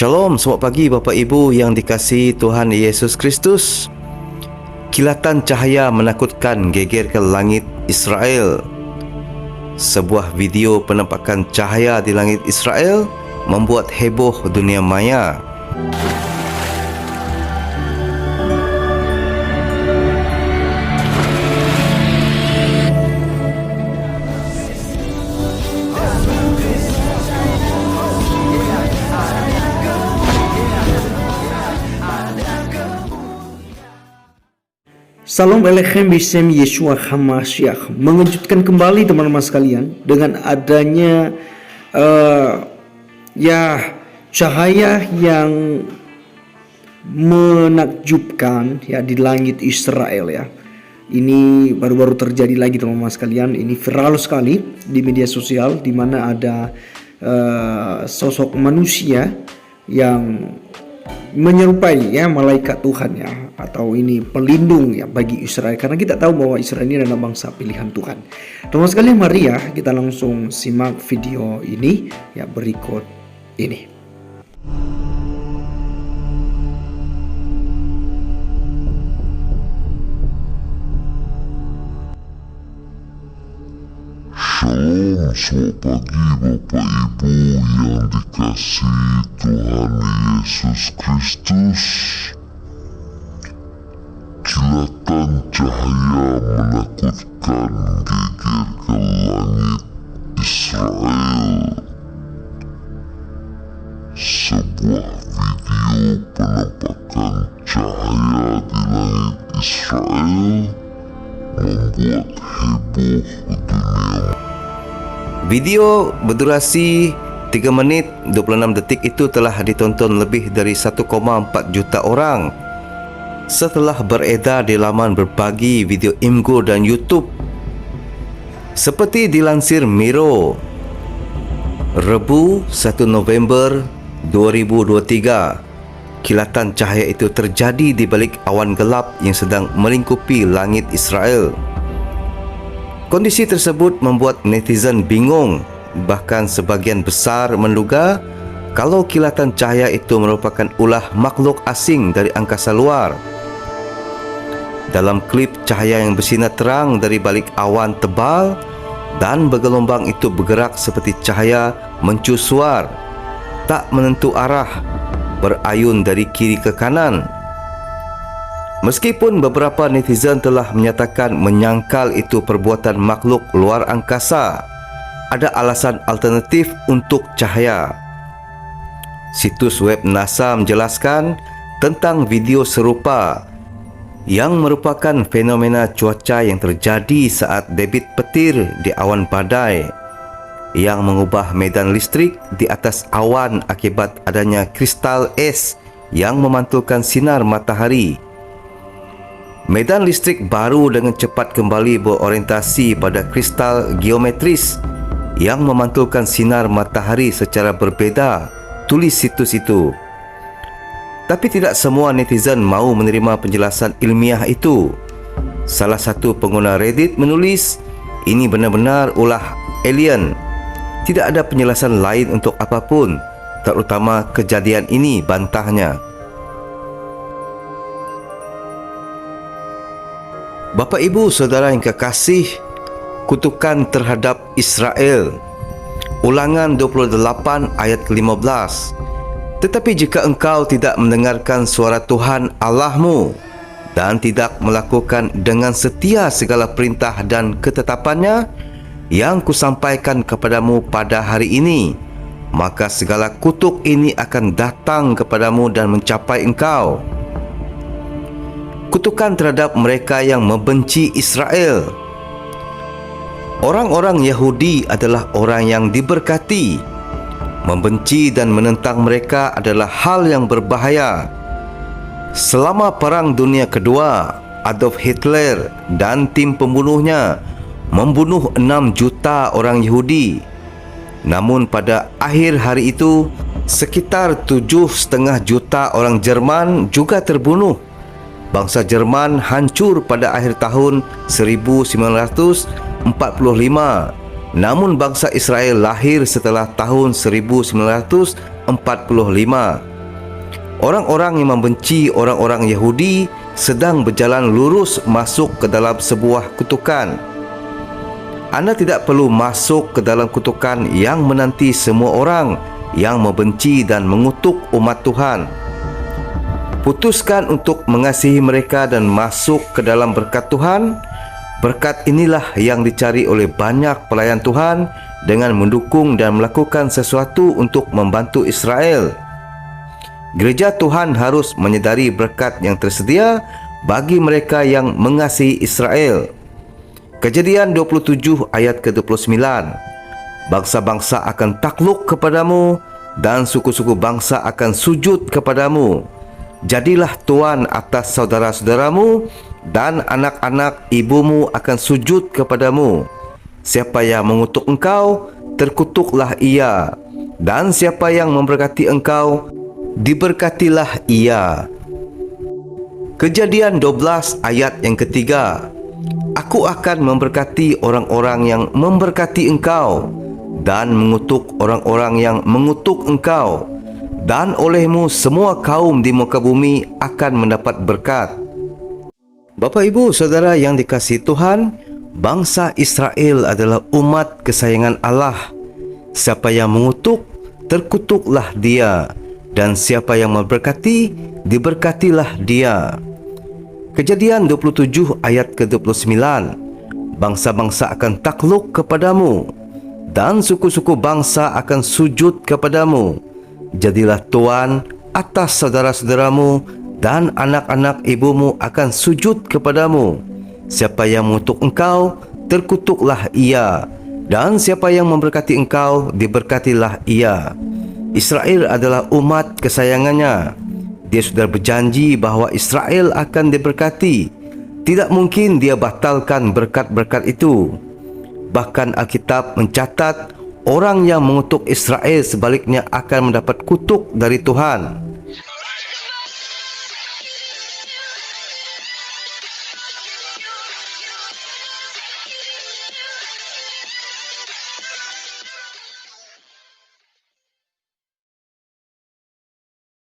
Shalom, selamat pagi Bapak Ibu yang dikasihi Tuhan Yesus Kristus. Kilatan cahaya menakutkan geger ke langit Israel. Sebuah video penampakan cahaya di langit Israel membuat heboh dunia maya. Salam Elechem Bisem Yeshua HaMashiach. Mengejutkan kembali teman-teman sekalian dengan adanya cahaya yang menakjubkan di langit Israel ya. Ini baru-baru terjadi lagi teman-teman sekalian. Ini viral sekali di media sosial, di mana ada sosok manusia yang menyerupai malaikat Tuhan atau ini pelindung bagi Israel, karena kita tahu bahwa Israel ini adalah bangsa pilihan Tuhan. Teman sekalian, mari kita langsung simak video ini berikut ini. Shalom, selamat pagi Bapak Ibu yang dikasihi Tuhan Yesus Kristus. Kilatan cahaya menakutkan geger ke langit Israel. Sebuah video penampakan cahaya di langit Israel membuat heboh dunia. Video berdurasi 3 menit 26 detik itu telah ditonton lebih dari 1,4 juta orang setelah beredar di laman berbagi video Imgur dan YouTube. Seperti dilansir Miro, Rabu 1 November 2023, kilatan cahaya itu terjadi di balik awan gelap yang sedang melingkupi langit Israel. Kondisi tersebut membuat netizen bingung, bahkan sebagian besar menduga kalau kilatan cahaya itu merupakan ulah makhluk asing dari angkasa luar. Dalam klip, cahaya yang bersinar terang dari balik awan tebal dan bergelombang itu bergerak seperti cahaya mencusuar, tak menentu arah, berayun dari kiri ke kanan. Meskipun beberapa netizen telah menyatakan menyangkal itu perbuatan makhluk luar angkasa, ada alasan alternatif untuk cahaya. Situs web NASA menjelaskan tentang video serupa yang merupakan fenomena cuaca yang terjadi saat debit petir di awan badai yang mengubah medan listrik di atas awan akibat adanya kristal es yang memantulkan sinar matahari. Medan listrik baru dengan cepat kembali berorientasi pada kristal geometris yang memantulkan sinar matahari secara berbeza, tulis situs itu. Tapi tidak semua netizen mahu menerima penjelasan ilmiah itu. Salah satu pengguna Reddit menulis, "Ini benar-benar ulah alien. Tidak ada penjelasan lain untuk apapun, terutama kejadian ini," bantahnya. Bapak Ibu Saudara yang kekasih, kutukan terhadap Israel. Ulangan 28 ayat 15. Tetapi jika engkau tidak mendengarkan suara Tuhan Allahmu dan tidak melakukan dengan setia segala perintah dan ketetapannya yang kusampaikan kepadamu pada hari ini, maka segala kutuk ini akan datang kepadamu dan mencapai engkau. Kutukan terhadap mereka yang membenci Israel. Orang-orang Yahudi adalah orang yang diberkati. Membenci dan menentang mereka adalah hal yang berbahaya. Selama Perang Dunia Kedua, Adolf Hitler dan tim pembunuhnya membunuh 6 juta orang Yahudi. Namun pada akhir hari itu, sekitar 7,5 juta orang Jerman juga terbunuh. Bangsa Jerman hancur pada akhir tahun 1945. Namun bangsa Israel lahir setelah tahun 1945. Orang-orang yang membenci orang-orang Yahudi sedang berjalan lurus masuk ke dalam sebuah kutukan. Anda tidak perlu masuk ke dalam kutukan yang menanti semua orang yang membenci dan mengutuk umat Tuhan. Putuskan untuk mengasihi mereka dan masuk ke dalam berkat Tuhan. Berkat inilah yang dicari oleh banyak pelayan Tuhan dengan mendukung dan melakukan sesuatu untuk membantu Israel. Gereja Tuhan harus menyedari berkat yang tersedia bagi mereka yang mengasihi Israel. Kejadian 27 ayat ke-29. Bangsa-bangsa akan takluk kepadamu dan suku-suku bangsa akan sujud kepadamu. Jadilah tuan atas saudara-saudaramu dan anak-anak ibumu akan sujud kepadamu. Siapa yang mengutuk engkau, terkutuklah ia, dan siapa yang memberkati engkau, diberkatilah ia. Kejadian 12 ayat yang ketiga. Aku akan memberkati orang-orang yang memberkati engkau dan mengutuk orang-orang yang mengutuk engkau, dan olehmu semua kaum di muka bumi akan mendapat berkat. Bapak, Ibu, Saudara yang dikasihi Tuhan, bangsa Israel adalah umat kesayangan Allah. Siapa yang mengutuk, terkutuklah dia, dan siapa yang memberkati, diberkatilah dia. Kejadian 27 ayat ke-29. Bangsa-bangsa akan takluk kepadamu dan suku-suku bangsa akan sujud kepadamu. Jadilah tuan atas saudara-saudaramu dan anak-anak ibumu akan sujud kepadamu. Siapa yang mengutuk engkau, terkutuklah ia, dan siapa yang memberkati engkau, diberkatilah ia. Israel adalah umat kesayangannya. Dia sudah berjanji bahawa Israel akan diberkati. Tidak mungkin dia batalkan berkat-berkat itu. Bahkan Alkitab mencatat orang yang mengutuk Israel sebaliknya akan mendapat kutuk dari Tuhan.